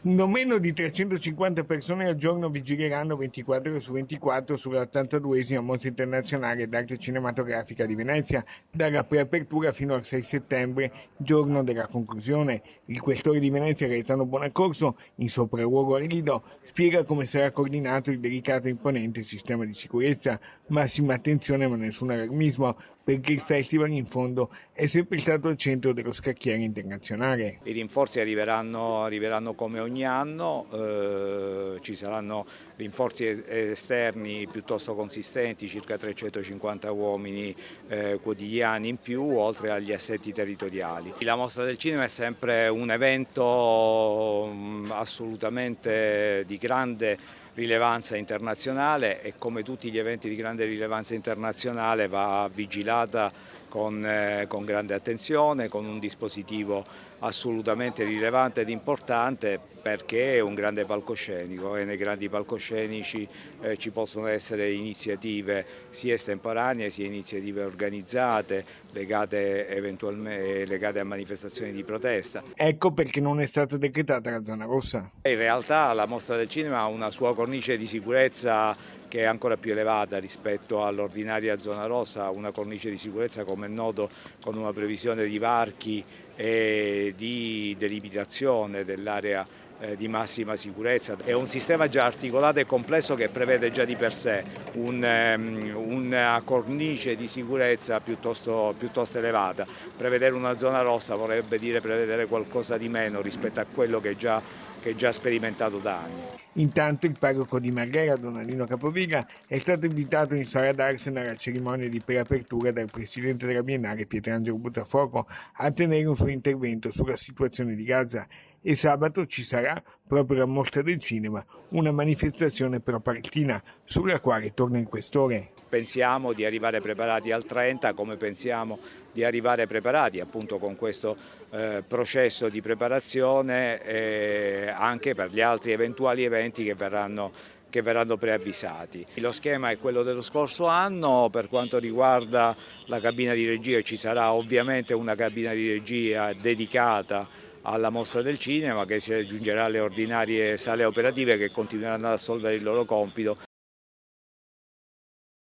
Non meno di 350 persone al giorno vigileranno 24 ore su 24 sulla 82esima Mostra Internazionale d'Arte Cinematografica di Venezia, dalla preapertura fino al 6 settembre, giorno della conclusione. Il questore di Venezia, Gaetano Bonaccorso, in sopralluogo al Lido, spiega come sarà coordinato il delicato e imponente sistema di sicurezza. Massima attenzione ma nessun allarmismo, perché il festival in fondo è sempre stato al centro dello scacchiere internazionale. I rinforzi arriveranno come ogni anno, ci saranno rinforzi esterni piuttosto consistenti, circa 350 uomini quotidiani in più, oltre agli assetti territoriali. La Mostra del Cinema è sempre un evento assolutamente di grande rilevanza internazionale e come tutti gli eventi di grande rilevanza internazionale va vigilata con grande attenzione, con un dispositivo assolutamente rilevante ed importante perché è un grande palcoscenico e nei grandi palcoscenici ci possono essere iniziative sia estemporanee sia iniziative organizzate legate a manifestazioni di protesta. Ecco perché non è stata decretata la zona rossa. In realtà la Mostra del Cinema ha una sua cornice di sicurezza che è ancora più elevata rispetto all'ordinaria zona rossa, una cornice di sicurezza come è noto con una previsione di varchi e di delimitazione dell'area di massima sicurezza. È un sistema già articolato e complesso che prevede già di per sé una cornice di sicurezza piuttosto elevata. Prevedere una zona rossa vorrebbe dire prevedere qualcosa di meno rispetto a quello che è già sperimentato da anni. Intanto il parroco di Marghera, Donaldino Capoviga, è stato invitato in sala d'Arsena alla cerimonia di preapertura dal presidente della Biennale Pietrangelo Buttafuoco a tenere un suo intervento sulla situazione di Gaza e sabato ci sarà, proprio alla Mostra del Cinema, una manifestazione pro-palestina sulla quale torna il questore. Pensiamo di arrivare preparati al 30 come pensiamo di arrivare preparati appunto con questo processo di preparazione anche per gli altri eventuali eventi che verranno preavvisati. Lo schema è quello dello scorso anno, per quanto riguarda la cabina di regia ci sarà ovviamente una cabina di regia dedicata alla Mostra del Cinema che si aggiungerà alle ordinarie sale operative che continueranno ad assolvere il loro compito